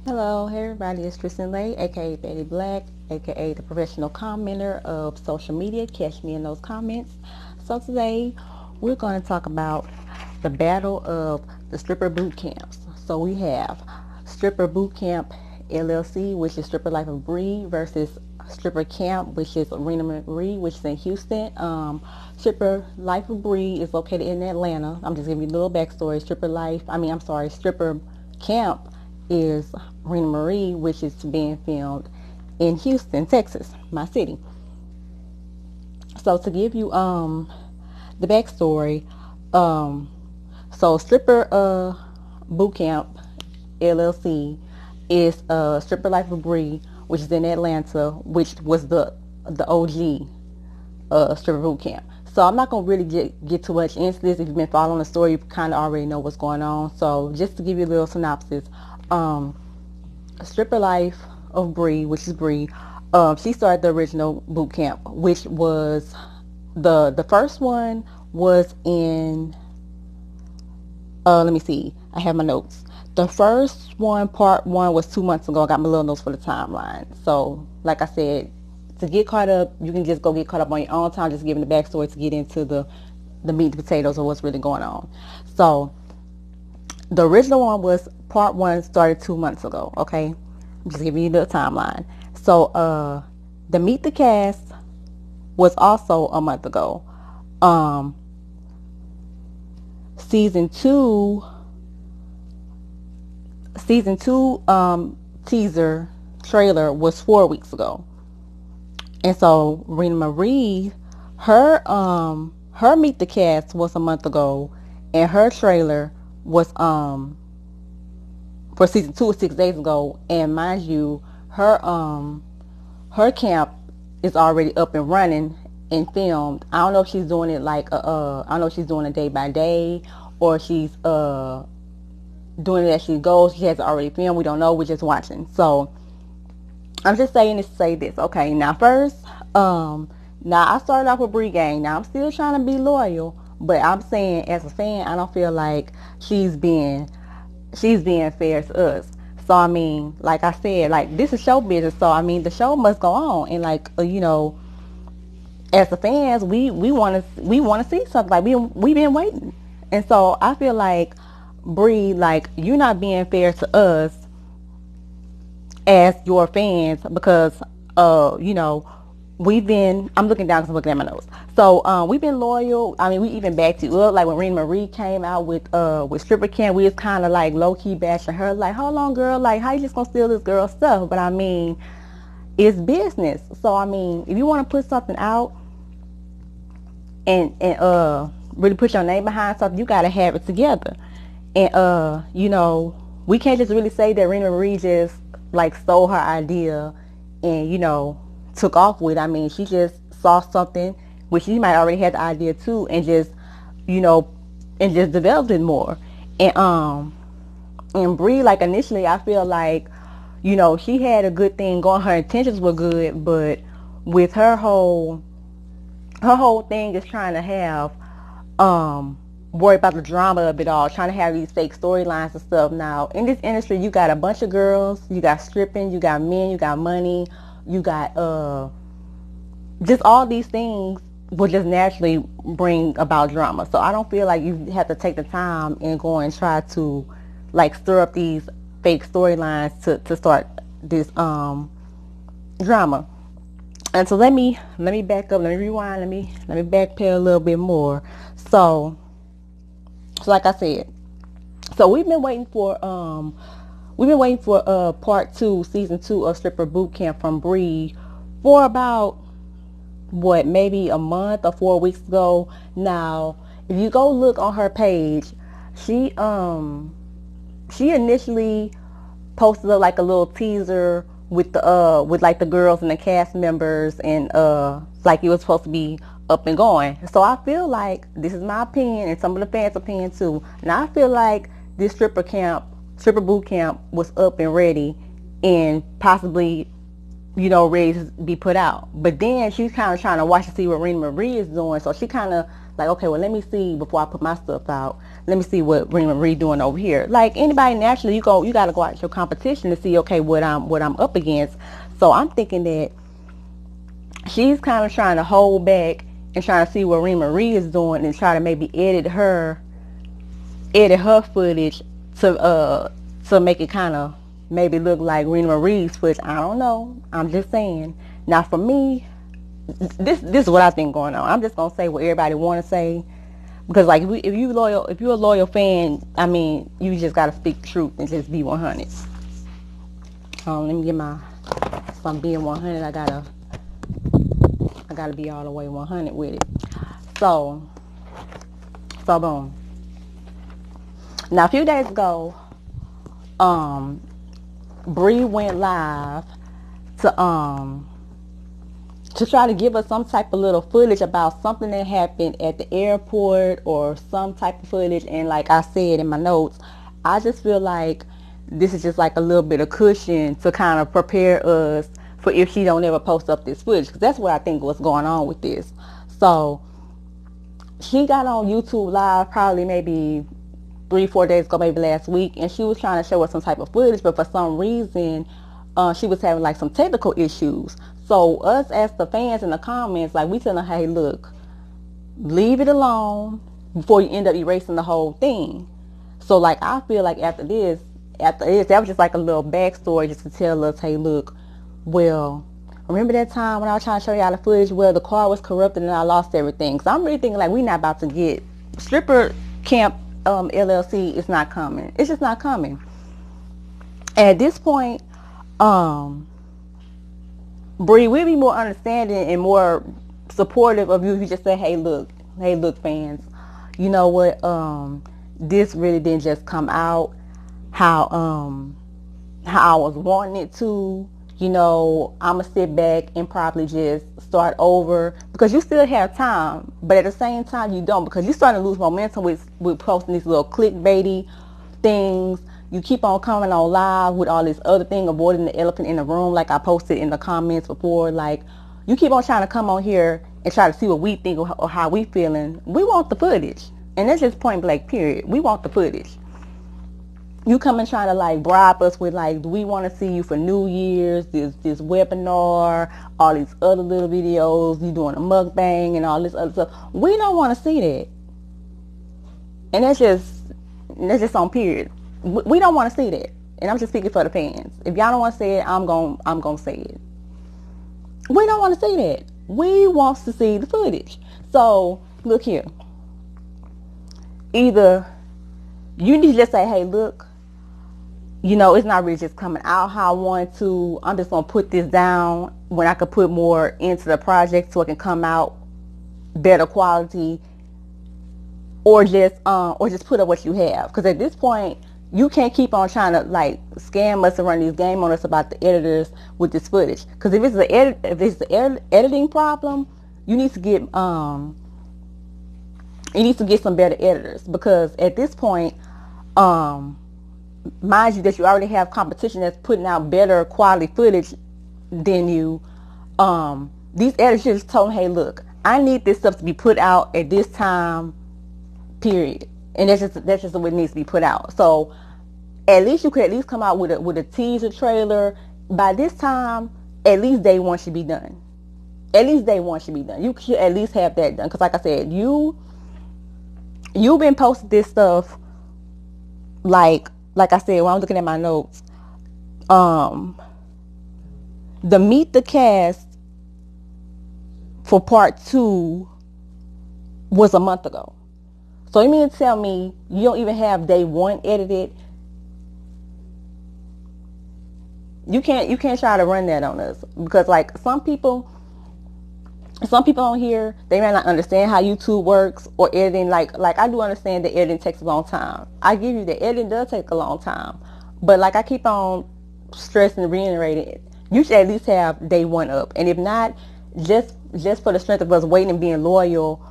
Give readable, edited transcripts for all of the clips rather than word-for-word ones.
Hello, hey everybody, it's Tristan Lay, aka Betty Black, aka the professional commenter of social media. Catch me in those comments. So today we're going to talk about the battle of the stripper boot camps. So we have Stripper Boot Camp LLC, which is Stripper Life of Bree, versus Stripper Camp, which is Arena Marie, which is in Houston. Stripper Life of Bree is located in Atlanta. I'm just giving you a little backstory. Stripper Camp is Rena Marie, which is being filmed in Houston, Texas, my city. So to give you the backstory, um so Stripper Boot Camp LLC is Stripper Life of Bree, which is in Atlanta, which was the OG Stripper Boot Camp. So I'm not gonna really get too much into this. If you've been following the story, you kind of already know what's going on. So just to give you a little synopsis, um, Stripper Life of Bree, which is Bree, she started the original boot camp, which was the first one was in let me see. I have my notes. The first one, part one, was 2 months ago. I got my little notes for the timeline. So, like I said, to get caught up, you can just go get caught up on your own time, just giving the backstory to get into the meat and potatoes of what's really going on. So, the original one was part one, started 2 months ago. Okay, I'm just giving you the timeline. So, the Meet the Cast was also a month ago. Um, season two season two teaser trailer was 4 weeks ago. And so Rena Marie, her Meet the Cast was a month ago, and her trailer was for season two was 6 days ago. And mind you, her camp is already up and running and filmed. I don't know if she's doing it like I don't know if she's doing it day by day, or she's doing it as she goes. She has already filmed. We don't know. We're just watching. So I'm just saying this to say this. Okay, now first, now I started off with Brie Gang. Now I'm still trying to be loyal, but I'm saying as a fan, I don't feel like she's being fair to us. So I mean, like I said, like this is show business. So I mean, the show must go on, and like as the fans, we want to see something. Like we been waiting, and so I feel like Brie, like you're not being fair to us as your fans because we've been, I'm looking down because I'm looking at my notes. So we've been loyal. I mean, we even backed you up. Like when Rena Marie came out with Stripper Camp, we was kind of like low key bashing her, like, hold on, girl, like how you just gonna steal this girl's stuff? But I mean, it's business. So I mean, if you want to put something out and really put your name behind something, you gotta have it together. And we can't just really say that Rena Marie just like stole her idea and took off with it. I mean, she just saw something which she might already had the idea too, and just you know and just developed it more. And Brie, like initially, I feel like she had a good thing going. Her intentions were good, but with her whole thing is trying to have worry about the drama of it all, trying to have these fake storylines and stuff. Now in this industry, you got a bunch of girls, you got stripping, you got men, you got money, you got just all these things will just naturally bring about drama. So I don't feel like you have to take the time and go and try to like stir up these fake storylines to start this drama. And so let me back up, let me rewind, let me backpedal a little bit more. So like I said, so we've been waiting for part two, season two of Stripper Boot Camp from Bree for about what, maybe a month or 4 weeks ago. Now, if you go look on her page, she she initially posted like a little teaser with with like the girls and the cast members, and like it was supposed to be up and going. So I feel like, this is my opinion and some of the fans' opinion too. Now I feel like this stripper boot camp was up and ready and possibly ready to be put out. But then she's kind of trying to watch to see what Rena Marie is doing. So she kind of like, okay, well, let me see before I put my stuff out. let me see what Rima Marie doing over here. Like anybody, naturally, you got to go out your competition to see, okay, what I'm up against. So I'm thinking that she's kind of trying to hold back and trying to see what Rima Marie is doing and try to maybe edit her footage to make it kind of maybe look like Rima Marie's footage. I don't know. I'm just saying. Now for me, this is what I think going on. I'm just gonna say what everybody want to say, because like if you're a loyal fan, I mean, you just gotta speak the truth and just be 100. Let me get my, if I'm being 100, I gotta be all the way 100 with it. So boom. Now a few days ago, Bree went live to try to give us some type of little footage about something that happened at the airport or some type of footage. And like I said in my notes, I just feel like this is just like a little bit of cushion to kind of prepare us for if she don't ever post up this footage, because that's what I think what's going on with this. So she got on YouTube live probably maybe 3-4 days ago, maybe last week, and she was trying to show us some type of footage, but for some reason she was having like some technical issues. So us as the fans in the comments, like we telling her, hey, look, leave it alone before you end up erasing the whole thing. So like I feel like after this, that was just like a little backstory just to tell us, hey, look, well, remember that time when I was trying to show y'all the footage where the car was corrupted and I lost everything? So I'm really thinking like we're not about to get stripper camp LLC is not coming. It's just not coming. At this point, Bree, we'll be more understanding and more supportive of you if you just say, hey look, fans, you know what, this really didn't just come out how I was wanting it to. You know, I'm gonna sit back and probably just start over, because you still have time, but at the same time you don't, because you're starting to lose momentum with posting these little clickbaity things. You keep on coming on live with all this other thing, avoiding the elephant in the room, like I posted in the comments before. Like, you keep on trying to come on here and try to see what we think or how we feeling. We want the footage, and that's just point blank period. We want the footage. You come and trying to like bribe us with like, do we want to see you for New Year's, this webinar, all these other little videos, you doing a mukbang and all this other stuff. We don't want to see that. And that's just on period. We don't want to see that. And I'm just speaking for the fans. If y'all don't want to see it, I'm going to say it. We don't want to see that. We want to see the footage. So, look here. Either you need to just say, hey, look, you know, it's not really just coming out how I want to. I'm just going to put this down when I could put more into the project so it can come out better quality, or just put up what you have. Because at this point, you can't keep on trying to like scam us and run these game on us about the editors with this footage. Because if it's the editing problem, you need to get some better editors. Because at this point, mind you that you already have competition that's putting out better quality footage than you. These editors just told them, hey, look, I need this stuff to be put out at this time, period. And that's just the way it needs to be put out. So at least you could at least come out with a teaser trailer by this time. At least day one should be done. You should at least have that done. Because like I said, you've been posting this stuff like I said, when I'm looking at my notes, the Meet the Cast for part 2 was a month ago. So you mean to tell me you don't even have day 1 edited? You can't try to run that on us, because like some people on here, they may not understand how YouTube works or editing. Like I do understand that editing takes a long time. I give you that editing does take a long time, but like I keep on stressing and reiterating, you should at least have day 1 up. And if not, just for the strength of us waiting and being loyal,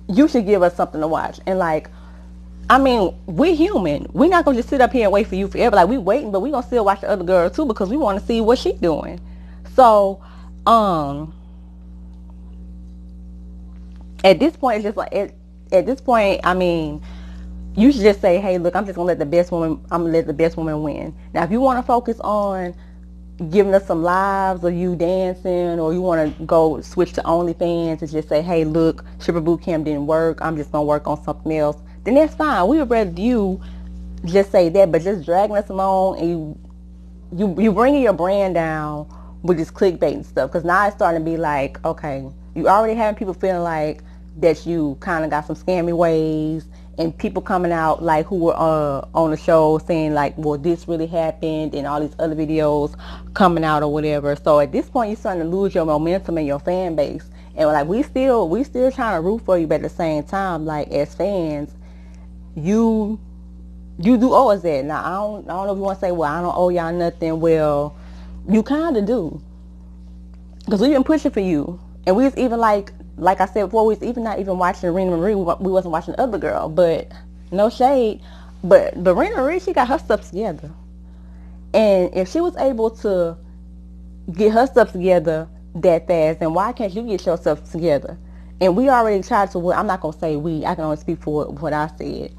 you should give us something to watch. And like, I mean, we're human. We're not gonna just sit up here and wait for you forever. Like, we waiting, but we gonna still watch the other girl too, because we want to see what she's doing. So, At this point, it's just like at this point, I mean, you should just say, hey, look, I'm just gonna let the best woman. I'm gonna let the best woman win. Now, if you want to focus on giving us some lives or you dancing, or you want to go switch to OnlyFans and just say, hey, look, stripper boot camp didn't work, I'm just gonna work on something else, then that's fine. We would rather you just say that. But just dragging us along and you bringing your brand down with this clickbait and stuff, because now it's starting to be like, okay, you already having people feeling like that you kind of got some scammy ways, and people coming out like who were on the show saying like, well, this really happened, and all these other videos coming out or whatever. So at this point, you're starting to lose your momentum and your fan base. And like we still trying to root for you, but at the same time, like as fans, you you do owe us that. Now I don't know if you want to say, well, I don't owe y'all nothing. Well, you kind of do, because we've been pushing for you, and we was even like I said before, we was even not even watching Rena Marie. We wasn't watching the other girl, but no shade, but Rena Marie, she got her stuff together, and if she was able to get her stuff together that fast, then why can't you get your stuff together? And we already tried to. Well, I'm not gonna say we. I can only speak for what I said.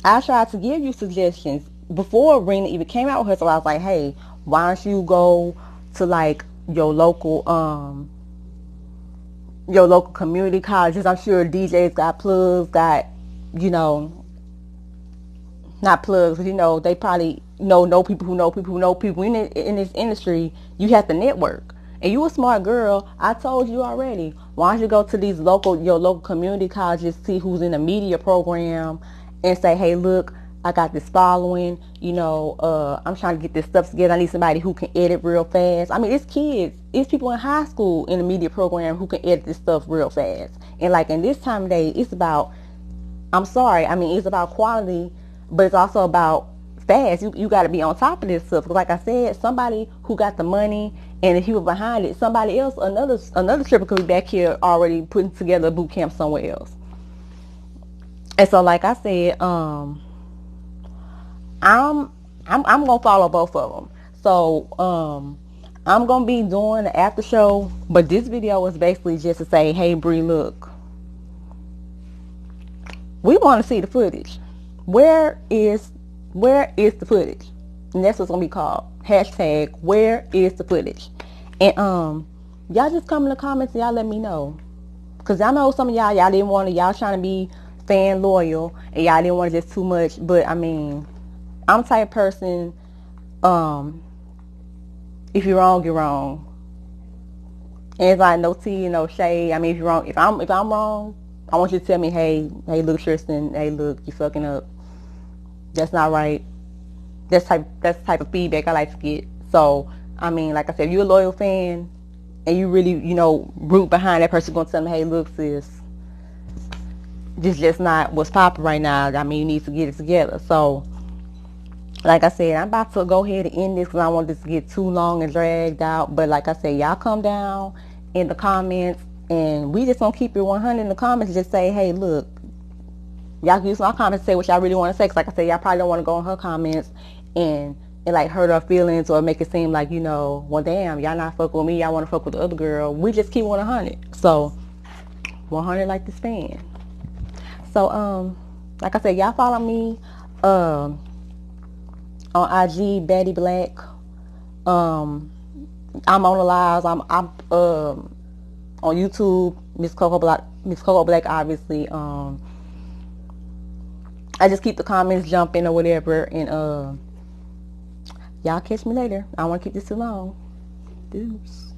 I tried to give you suggestions before Rena even came out with her. So I was like, hey, why don't you go to like your local community colleges? I'm sure DJs got plugs, got, you know, not plugs, but they probably know people who know people who know people in this industry. You have to network. And you a smart girl. I told you already. Why don't you go to your local community colleges, see who's in the media program, and say, hey, look, I got this following. I'm trying to get this stuff together. I need somebody who can edit real fast. I mean, it's kids, it's people in high school in the media program who can edit this stuff real fast. And like in this time of day, it's about, I'm sorry, I mean, it's about quality, but it's also about fast. You got to be on top of this stuff. Because like I said, somebody who got the money and the people behind it, somebody else, another stripper could be back here already putting together a boot camp somewhere else. And so, like I said, I'm gonna follow both of them. So I'm gonna be doing the after show, but this video was basically just to say, hey Bree, look, we want to see the footage. Where is the footage? And that's what's gonna be called. Hashtag where is the footage? And y'all just come in the comments and y'all let me know. Cause I know some of y'all didn't want to, y'all trying to be fan loyal and y'all didn't want to just too much. But I mean, I'm the type of person, if you're wrong, you're wrong. And it's like no tea, no shade. I mean, if you're wrong, if I'm wrong, I want you to tell me, hey, look, Tristan, hey, look, you fucking up. That's not right. That's the type of feedback I like to get. So, I mean, like I said, if you're a loyal fan and you really, root behind that person, gonna tell them, hey, look, sis, this just not what's popping right now. I mean, you need to get it together. So, like I said, I'm about to go ahead and end this because I don't want this to get too long and dragged out. But like I said, y'all come down in the comments and we just gonna keep it 100 in the comments. Just say, hey, look, y'all can use my comments to say what y'all really want to say. Because like I said, y'all probably don't want to go in her comments and like hurt her feelings or make it seem like, well, damn, y'all not fuck with me. Y'all want to fuck with the other girl. We just keep 100. So 100 like this fan. So like I said, y'all follow me on IG, Betty Black. I'm on the lives. I'm on YouTube, Miss Coco Black. Miss Coco Black, obviously. I just keep the comments jumping or whatever, and y'all catch me later. I don't want to keep this too long. Deuce.